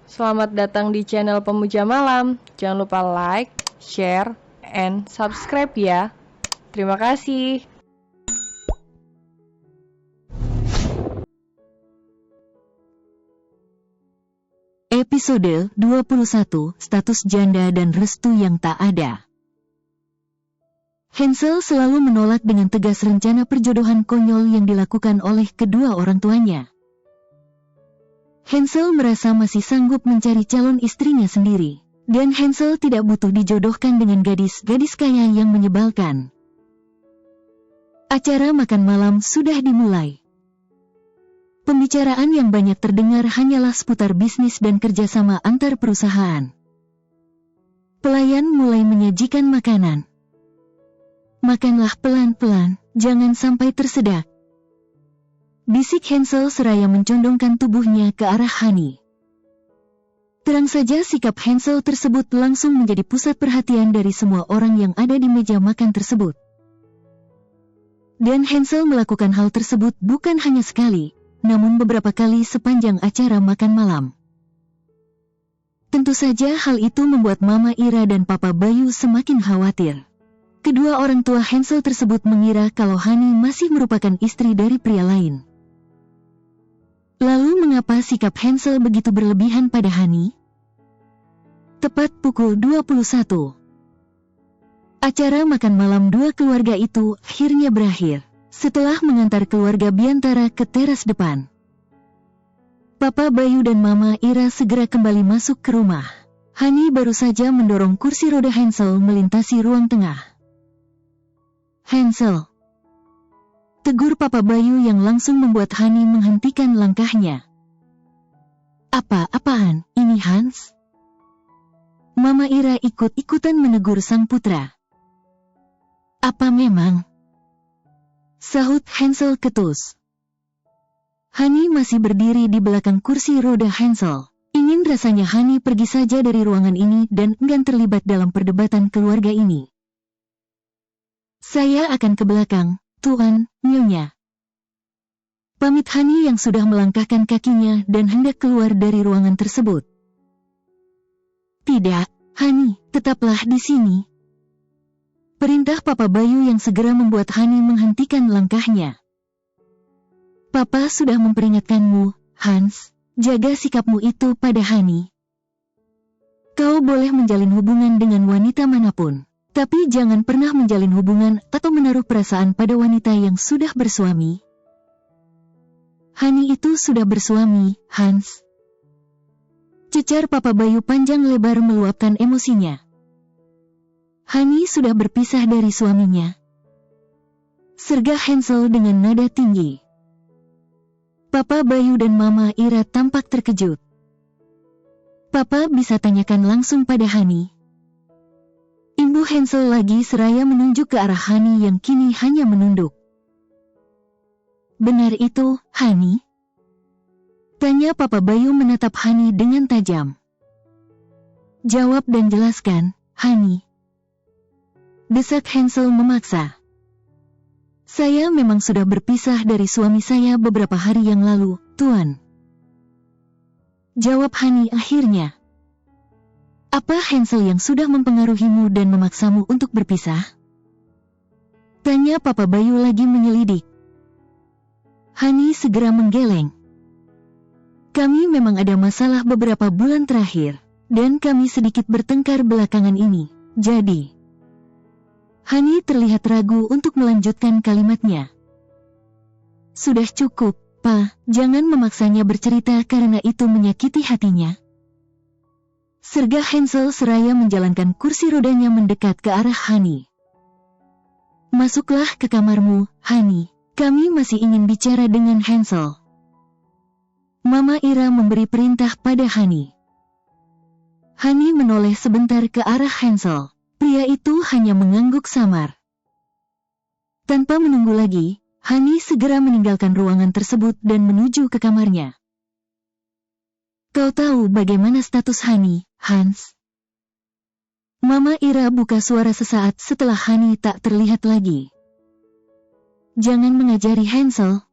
Selamat datang di channel Pemuja Malam. Jangan lupa like, share, and subscribe ya. Terima kasih. Episode 21, Status Janda dan Restu yang Tak Ada. Hansel selalu menolak dengan tegas rencana perjodohan konyol yang dilakukan oleh kedua orang tuanya. Hansel merasa masih sanggup mencari calon istrinya sendiri, dan Hansel tidak butuh dijodohkan dengan gadis-gadis kaya yang menyebalkan. Acara makan malam sudah dimulai. Pembicaraan yang banyak terdengar hanyalah seputar bisnis dan kerjasama antar perusahaan. Pelayan mulai menyajikan makanan. Makanlah pelan-pelan, jangan sampai tersedak. Bisik Hansel seraya mencondongkan tubuhnya ke arah Hani. Terang saja sikap Hansel tersebut langsung menjadi pusat perhatian dari semua orang yang ada di meja makan tersebut. Dan Hansel melakukan hal tersebut bukan hanya sekali, namun beberapa kali sepanjang acara makan malam. Tentu saja hal itu membuat Mama Ira dan Papa Bayu semakin khawatir. Kedua orang tua Hansel tersebut mengira kalau Hani masih merupakan istri dari pria lain. Lalu mengapa sikap Hansel begitu berlebihan pada Hani? Tepat pukul 21. Acara makan malam dua keluarga itu akhirnya berakhir, setelah mengantar keluarga Biantara ke teras depan. Papa Bayu dan Mama Ira segera kembali masuk ke rumah. Hani baru saja mendorong kursi roda Hansel melintasi ruang tengah. "Hansel," tegur Papa Bayu yang langsung membuat Hani menghentikan langkahnya. "Apa-apaan ini, Hans?" Mama Ira ikut-ikutan menegur sang putra. "Apa memang?" sahut Hansel ketus. Hani masih berdiri di belakang kursi roda Hansel. Ingin rasanya Hani pergi saja dari ruangan ini dan enggan terlibat dalam perdebatan keluarga ini. "Saya akan ke belakang, Tuan, Nyonya," pamit Hani yang sudah melangkahkan kakinya dan hendak keluar dari ruangan tersebut. "Tidak, Hani, tetaplah di sini," perintah Papa Bayu yang segera membuat Hani menghentikan langkahnya. "Papa sudah memperingatkanmu, Hans, jaga sikapmu itu pada Hani. Kau boleh menjalin hubungan dengan wanita manapun, tapi jangan pernah menjalin hubungan atau menaruh perasaan pada wanita yang sudah bersuami." "Hani itu sudah bersuami, Hans," cecar Papa Bayu panjang lebar meluapkan emosinya. "Hani sudah berpisah dari suaminya," sergah Hansel dengan nada tinggi. Papa Bayu dan Mama Ira tampak terkejut. "Papa bisa tanyakan langsung pada Hani," imbu Hansel lagi seraya menunjuk ke arah Hani yang kini hanya menunduk. "Benar itu, Hani?" tanya Papa Bayu menatap Hani dengan tajam. "Jawab dan jelaskan, Hani," desak Hansel memaksa. "Saya memang sudah berpisah dari suami saya beberapa hari yang lalu, Tuan," jawab Hani akhirnya. "Apa Hansel yang sudah mempengaruhimu dan memaksamu untuk berpisah?" tanya Papa Bayu lagi menyelidik. Hani segera menggeleng. "Kami memang ada masalah beberapa bulan terakhir, dan kami sedikit bertengkar belakangan ini, jadi..." Hani terlihat ragu untuk melanjutkan kalimatnya. "Sudah cukup, Pa, jangan memaksanya bercerita karena itu menyakiti hatinya," sergah Hansel seraya menjalankan kursi rodanya mendekat ke arah Hani. "Masuklah ke kamarmu, Hani, kami masih ingin bicara dengan Hansel." Mama Ira memberi perintah pada Hani. Hani menoleh sebentar ke arah Hansel. Pria itu hanya mengangguk samar. Tanpa menunggu lagi, Hani segera meninggalkan ruangan tersebut dan menuju ke kamarnya. "Kau tahu bagaimana status Hani, Hans?" Mama Ira buka suara sesaat setelah Hani tak terlihat lagi. "Jangan mengajari Hansel,"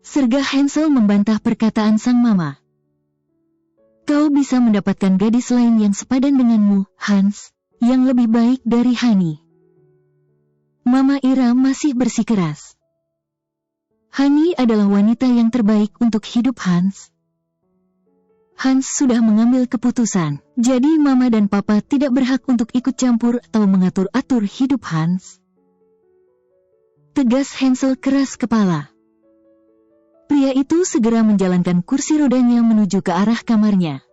sergah Hansel membantah perkataan sang mama. Kau bisa mendapatkan gadis lain yang sepadan denganmu, Hans, yang lebih baik dari Hani. Mama Ira masih bersikeras. Hani adalah wanita yang terbaik untuk hidup Hans. Hans sudah mengambil keputusan, jadi Mama dan Papa tidak berhak untuk ikut campur atau mengatur-atur hidup Hans. Tegas Hansel keras kepala. Pria itu segera menjalankan kursi rodanya menuju ke arah kamarnya.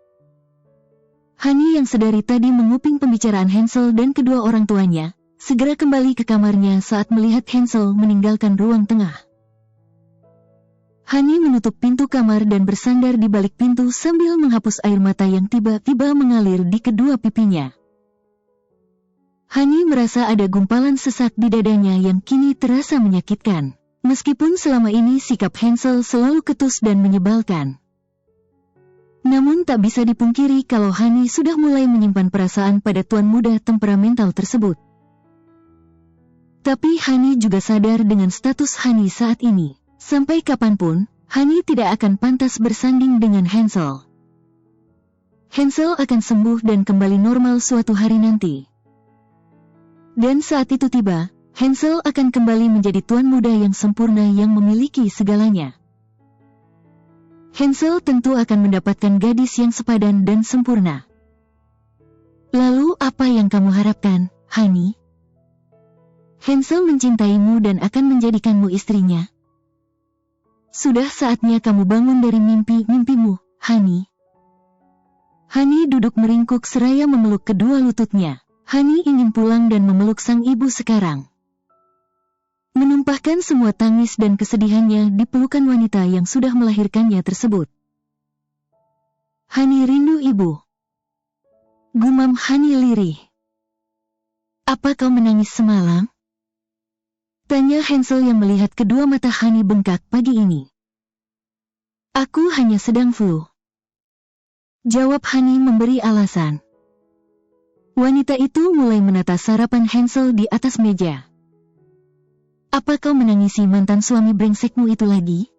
Hani yang sedari tadi menguping pembicaraan Hansel dan kedua orang tuanya, segera kembali ke kamarnya saat melihat Hansel meninggalkan ruang tengah. Hani menutup pintu kamar dan bersandar di balik pintu sambil menghapus air mata yang tiba-tiba mengalir di kedua pipinya. Hani merasa ada gumpalan sesak di dadanya yang kini terasa menyakitkan, meskipun selama ini sikap Hansel selalu ketus dan menyebalkan. Namun tak bisa dipungkiri kalau Hani sudah mulai menyimpan perasaan pada tuan muda temperamental tersebut. Tapi Hani juga sadar dengan status Hani saat ini. Sampai kapanpun, Hani tidak akan pantas bersanding dengan Hansel. Hansel akan sembuh dan kembali normal suatu hari nanti. Dan saat itu tiba, Hansel akan kembali menjadi tuan muda yang sempurna yang memiliki segalanya. Hansel tentu akan mendapatkan gadis yang sepadan dan sempurna. Lalu apa yang kamu harapkan, Hani? Hansel mencintaimu dan akan menjadikanmu istrinya. Sudah saatnya kamu bangun dari mimpi-mimpimu, Hani. Hani duduk meringkuk seraya memeluk kedua lututnya. Hani ingin pulang dan memeluk sang ibu sekarang. Menumpahkan semua tangis dan kesedihannya di pelukan wanita yang sudah melahirkannya tersebut. Hani rindu ibu. Gumam Hani lirih. Apa kau menangis semalam? Tanya Hansel yang melihat kedua mata Hani bengkak pagi ini. Aku hanya sedang flu. Jawab Hani memberi alasan. Wanita itu mulai menata sarapan Hansel di atas meja. Apa kau menangisi mantan suami brengsekmu itu lagi?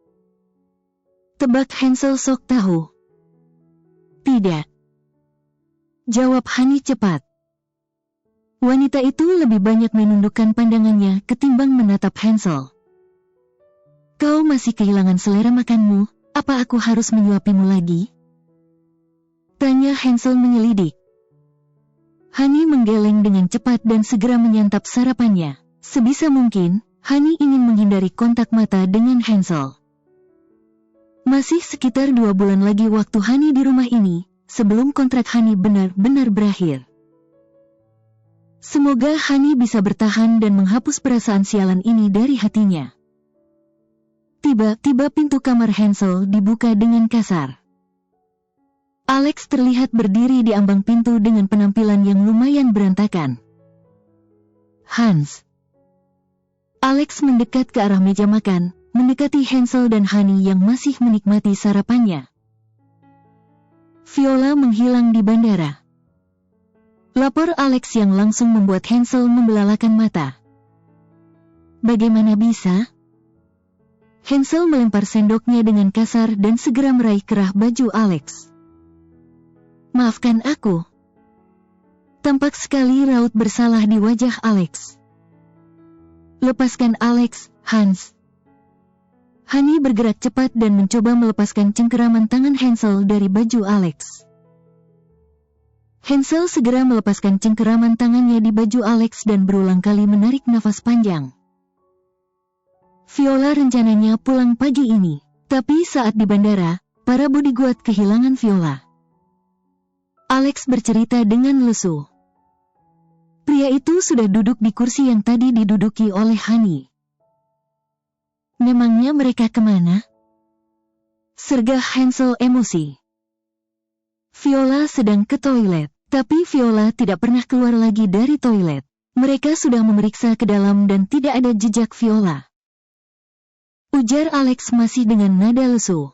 Tebak Hansel sok tahu. Tidak. Jawab Hani cepat. Wanita itu lebih banyak menundukkan pandangannya ketimbang menatap Hansel. Kau masih kehilangan selera makanmu, apa aku harus menyuapimu lagi? Tanya Hansel menyelidik. Hani menggeleng dengan cepat dan segera menyantap sarapannya. Sebisa mungkin, Hani ingin menghindari kontak mata dengan Hansel. Masih sekitar 2 bulan lagi waktu Hani di rumah ini, sebelum kontrak Hani benar-benar berakhir. Semoga Hani bisa bertahan dan menghapus perasaan sialan ini dari hatinya. Tiba-tiba pintu kamar Hansel dibuka dengan kasar. Alex terlihat berdiri di ambang pintu dengan penampilan yang lumayan berantakan. Hans. Alex mendekat ke arah meja makan, mendekati Hansel dan Hani yang masih menikmati sarapannya. Viola menghilang di bandara. Lapor Alex yang langsung membuat Hansel membelalakan mata. Bagaimana bisa? Hansel melempar sendoknya dengan kasar dan segera meraih kerah baju Alex. Maafkan aku. Tampak sekali raut bersalah di wajah Alex. Lepaskan Alex, Hans. Hani bergerak cepat dan mencoba melepaskan cengkeraman tangan Hansel dari baju Alex. Hansel segera melepaskan cengkeraman tangannya di baju Alex dan berulang kali menarik nafas panjang. Viola rencananya pulang pagi ini, tapi saat di bandara, para bodyguard kehilangan Viola. Alex bercerita dengan lesu. Pria itu sudah duduk di kursi yang tadi diduduki oleh Hani. Memangnya mereka kemana? Sergah Hansel emosi. Viola sedang ke toilet, tapi Viola tidak pernah keluar lagi dari toilet. Mereka sudah memeriksa ke dalam dan tidak ada jejak Viola. Ujar Alex masih dengan nada lesu.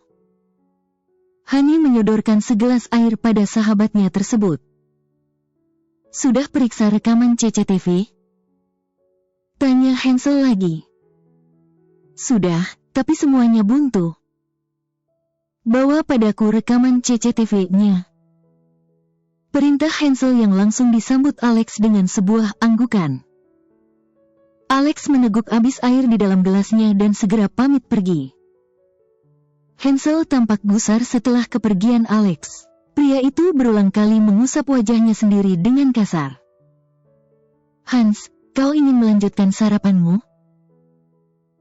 Hani menyodorkan segelas air pada sahabatnya tersebut. Sudah periksa rekaman CCTV? Tanya Hansel lagi. Sudah, tapi semuanya buntu. Bawa padaku rekaman CCTV-nya, Perintah Hansel yang langsung disambut Alex dengan sebuah anggukan. Alex meneguk habis air di dalam gelasnya dan segera pamit pergi. Hansel tampak gusar setelah kepergian Alex. Pria itu berulang kali mengusap wajahnya sendiri dengan kasar. "Hans, kau ingin melanjutkan sarapanmu?"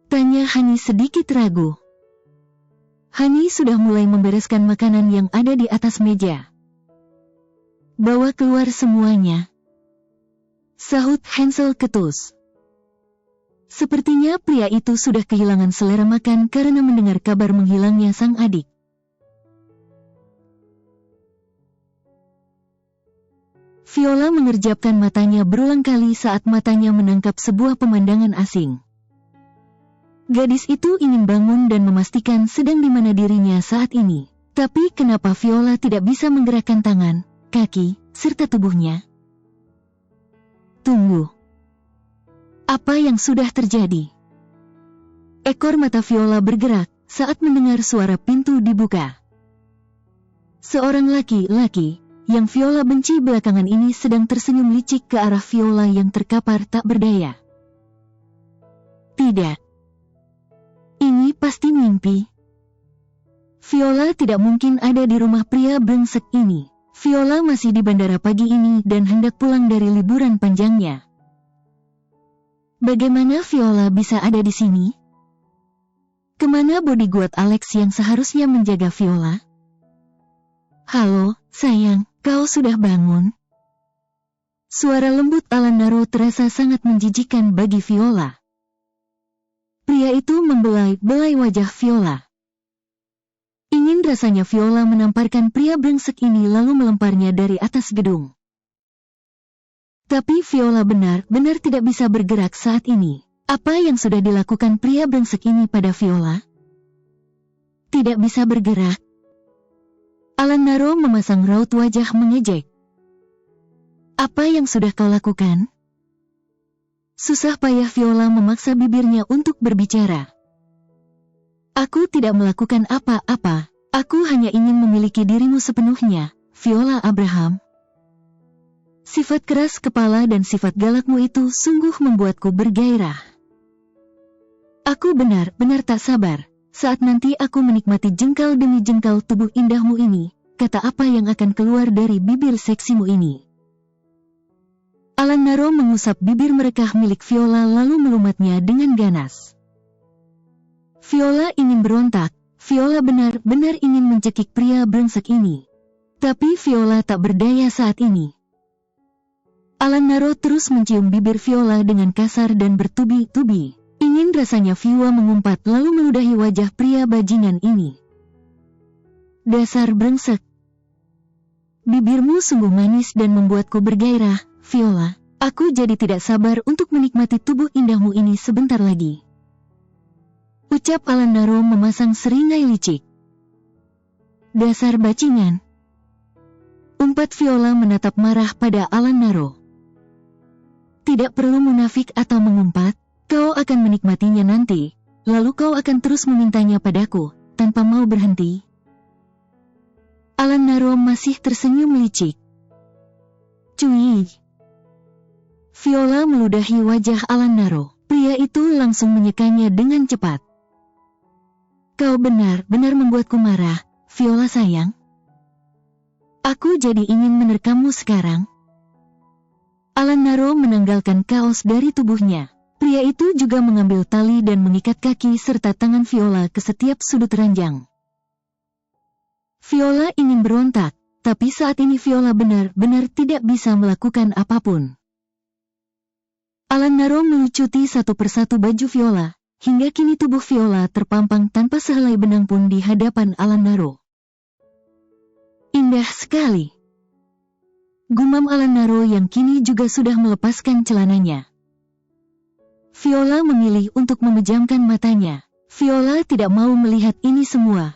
tanya Hani sedikit ragu. Hani sudah mulai membereskan makanan yang ada di atas meja. "Bawa keluar semuanya," sahut Hansel ketus. Sepertinya pria itu sudah kehilangan selera makan karena mendengar kabar menghilangnya sang adik. Viola mengerjapkan matanya berulang kali saat matanya menangkap sebuah pemandangan asing. Gadis itu ingin bangun dan memastikan sedang di mana dirinya saat ini. Tapi kenapa Viola tidak bisa menggerakkan tangan, kaki, serta tubuhnya? Tunggu. Apa yang sudah terjadi? Ekor mata Viola bergerak saat mendengar suara pintu dibuka. Seorang laki-laki yang Viola benci belakangan ini sedang tersenyum licik ke arah Viola yang terkapar tak berdaya. Tidak. Ini pasti mimpi. Viola tidak mungkin ada di rumah pria brengsek ini. Viola masih di bandara pagi ini dan hendak pulang dari liburan panjangnya. Bagaimana Viola bisa ada di sini? Kemana bodyguard Alex yang seharusnya menjaga Viola? "Halo, sayang, kau sudah bangun?" Suara lembut Alan Naro terasa sangat menjijikkan bagi Viola. Pria itu membelai-belai wajah Viola. Ingin rasanya Viola menamparkan pria brengsek ini lalu melemparnya dari atas gedung. Tapi Viola benar-benar tidak bisa bergerak saat ini. Apa yang sudah dilakukan pria brengsek ini pada Viola? Tidak bisa bergerak. Alan Naro memasang raut wajah mengejek. "Apa yang sudah kau lakukan?" Susah payah Viola memaksa bibirnya untuk berbicara. "Aku tidak melakukan apa-apa. Aku hanya ingin memiliki dirimu sepenuhnya, Viola Abraham." Sifat keras kepala dan sifat galakmu itu sungguh membuatku bergairah. "Aku benar-benar tak sabar saat nanti aku menikmati jengkal demi jengkal tubuh indahmu ini, kata apa yang akan keluar dari bibir seksimu ini." Alan Naro mengusap bibir merekah milik Viola lalu melumatnya dengan ganas. Viola ingin berontak. Viola benar-benar ingin mencekik pria brengsek ini. Tapi Viola tak berdaya saat ini. Alan Naro terus mencium bibir Viola dengan kasar dan bertubi-tubi. Ingin rasanya Viola mengumpat lalu meludahi wajah pria bajingan ini. "Dasar brengsek. Bibirmu sungguh manis dan membuatku bergairah, Viola. Aku jadi tidak sabar untuk menikmati tubuh indahmu ini sebentar lagi." Ucap Alan Naro memasang seringai licik. "Dasar bajingan." Umpat Viola menatap marah pada Alan Naro. "Tidak perlu munafik atau mengumpat. Kau akan menikmatinya nanti, lalu kau akan terus memintanya padaku, tanpa mau berhenti." Alan Naro masih tersenyum licik. "Cuy." Viola meludahi wajah Alan Naro. Pria itu langsung menyekanya dengan cepat. "Kau benar-benar membuatku marah, Viola sayang. Aku jadi ingin menerkammu sekarang." Alan Naro menanggalkan kaos dari tubuhnya. Pria itu juga mengambil tali dan mengikat kaki serta tangan Viola ke setiap sudut ranjang. Viola ingin berontak, tapi saat ini Viola benar-benar tidak bisa melakukan apapun. Alan Naro melucuti satu persatu baju Viola, hingga kini tubuh Viola terpampang tanpa sehelai benang pun di hadapan Alan Naro. "Indah sekali," gumam Alan Naro yang kini juga sudah melepaskan celananya. Viola memilih untuk memejamkan matanya. Viola tidak mau melihat ini semua.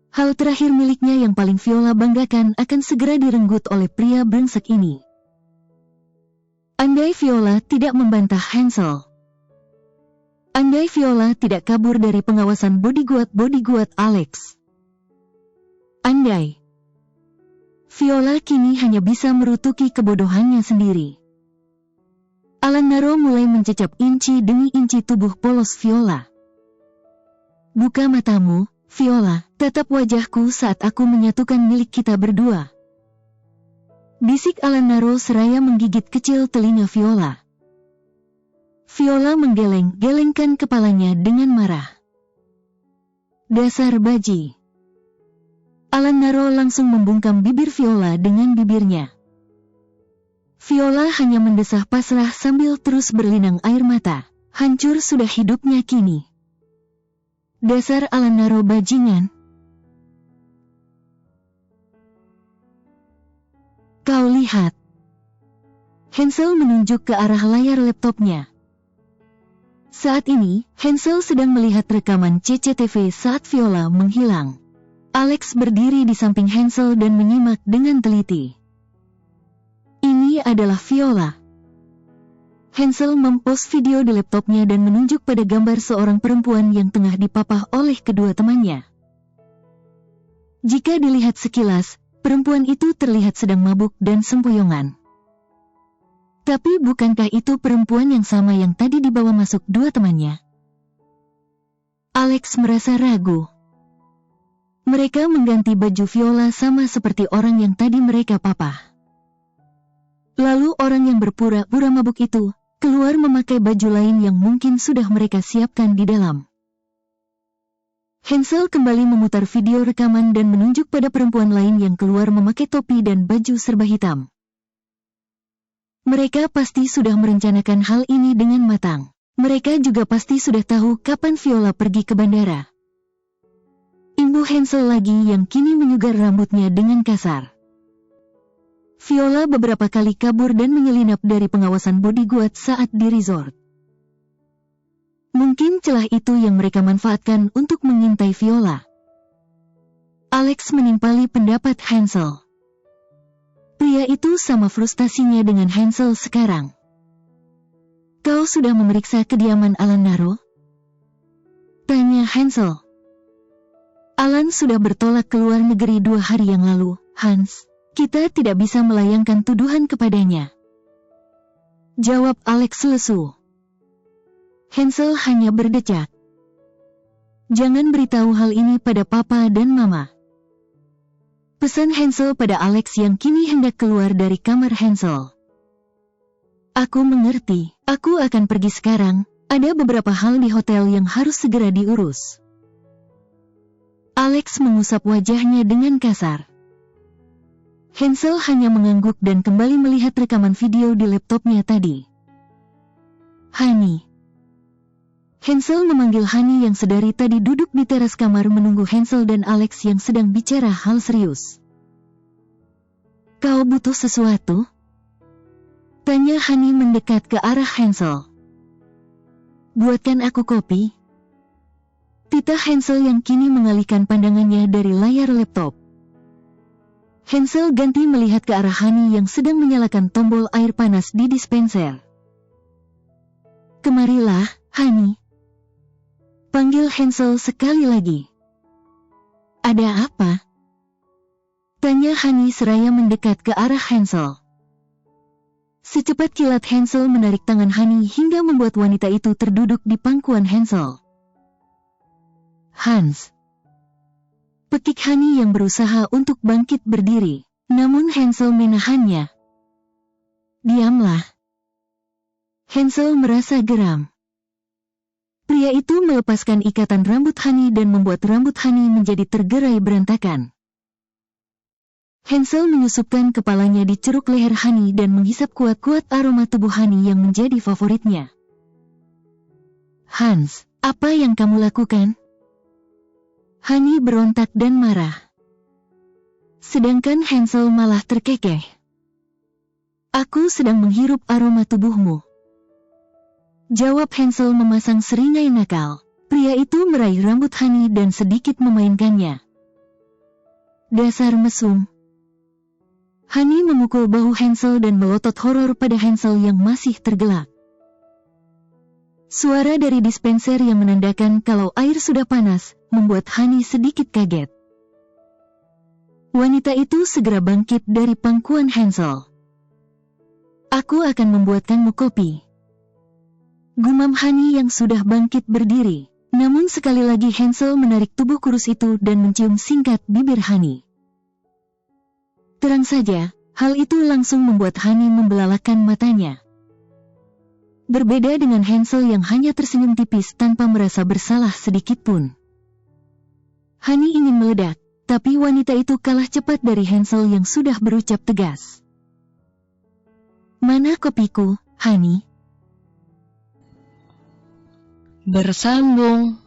Hal terakhir miliknya yang paling Viola banggakan akan segera direnggut oleh pria brengsek ini. Andai Viola tidak membantah Hansel. Andai Viola tidak kabur dari pengawasan bodyguard Alex. Andai Viola kini hanya bisa merutuki kebodohannya sendiri. Alan Naro mulai mencecap inci demi inci tubuh polos Viola. Buka matamu, Viola, tatap wajahku saat aku menyatukan milik kita berdua. Bisik Alan Naro seraya menggigit kecil telinga Viola. Viola menggeleng-gelengkan kepalanya dengan marah. Dasar baji. Alan Naro langsung membungkam bibir Viola dengan bibirnya. Viola hanya mendesah pasrah sambil terus berlinang air mata. Hancur sudah hidupnya kini. Dasar Alan Naro bajingan. Kau lihat. Hansel menunjuk ke arah layar laptopnya. Saat ini, Hansel sedang melihat rekaman CCTV saat Viola menghilang. Alex berdiri di samping Hansel dan menyimak dengan teliti. Ini adalah Viola. Hansel mempost video di laptopnya dan menunjuk pada gambar seorang perempuan yang tengah dipapah oleh kedua temannya. Jika dilihat sekilas, perempuan itu terlihat sedang mabuk dan sempoyongan. Tapi bukankah itu perempuan yang sama yang tadi dibawa masuk dua temannya? Alex merasa ragu. Mereka mengganti baju Viola sama seperti orang yang tadi mereka papah. Lalu orang yang berpura-pura mabuk itu keluar memakai baju lain yang mungkin sudah mereka siapkan di dalam. Hansel kembali memutar video rekaman dan menunjuk pada perempuan lain yang keluar memakai topi dan baju serba hitam. Mereka pasti sudah merencanakan hal ini dengan matang. Mereka juga pasti sudah tahu kapan Viola pergi ke bandara. Imbuh Hansel lagi yang kini menyugar rambutnya dengan kasar. Viola beberapa kali kabur dan menyelinap dari pengawasan bodyguard saat di resort. Mungkin celah itu yang mereka manfaatkan untuk mengintai Viola. Alex menimpali pendapat Hansel. Pria itu sama frustasinya dengan Hansel sekarang. Kau sudah memeriksa kediaman Alan Naro? Tanya Hansel. Alan sudah bertolak ke luar negeri 2 hari yang lalu, Hans. Kita tidak bisa melayangkan tuduhan kepadanya. Jawab Alex lesu. Hansel hanya berdecak. Jangan beritahu hal ini pada papa dan mama. Pesan Hansel pada Alex yang kini hendak keluar dari kamar Hansel. Aku mengerti, aku akan pergi sekarang, ada beberapa hal di hotel yang harus segera diurus. Alex mengusap wajahnya dengan kasar. Hansel hanya mengangguk dan kembali melihat rekaman video di laptopnya tadi. Honey. Hansel memanggil Honey yang sedari tadi duduk di teras kamar menunggu Hansel dan Alex yang sedang bicara hal serius. Kau butuh sesuatu? Tanya Honey mendekat ke arah Hansel. Buatkan aku kopi. Titah Hansel yang kini mengalihkan pandangannya dari layar laptop. Hansel ganti melihat ke arah Honey yang sedang menyalakan tombol air panas di dispenser. Kemarilah, Honey. Panggil Hansel sekali lagi. Ada apa? Tanya Honey seraya mendekat ke arah Hansel. Secepat kilat Hansel menarik tangan Honey hingga membuat wanita itu terduduk di pangkuan Hansel. Hans. Pekik Honey yang berusaha untuk bangkit berdiri, namun Hansel menahannya. Diamlah. Hansel merasa geram. Pria itu melepaskan ikatan rambut Honey dan membuat rambut Honey menjadi tergerai berantakan. Hansel menyusupkan kepalanya di ceruk leher Honey dan menghisap kuat-kuat aroma tubuh Honey yang menjadi favoritnya. Hans, apa yang kamu lakukan? Honey berontak dan marah. Sedangkan Hansel malah terkekeh. Aku sedang menghirup aroma tubuhmu. Jawab Hansel memasang seringai nakal. Pria itu meraih rambut Honey dan sedikit memainkannya. Dasar mesum. Honey memukul bahu Hansel dan melotot horor pada Hansel yang masih tergelak. Suara dari dispenser yang menandakan kalau air sudah panas, membuat Honey sedikit kaget. Wanita itu segera bangkit dari pangkuan Hansel. Aku akan membuatkanmu kopi. Gumam Hani yang sudah bangkit berdiri. Namun sekali lagi Hansel menarik tubuh kurus itu dan mencium singkat bibir Hani. Terang saja, hal itu langsung membuat Hani membelalakan matanya. Berbeda dengan Hansel yang hanya tersenyum tipis tanpa merasa bersalah sedikit pun. Hani ingin meledak, tapi wanita itu kalah cepat dari Hansel yang sudah berucap tegas. Mana kopiku, Hani? Bersambung.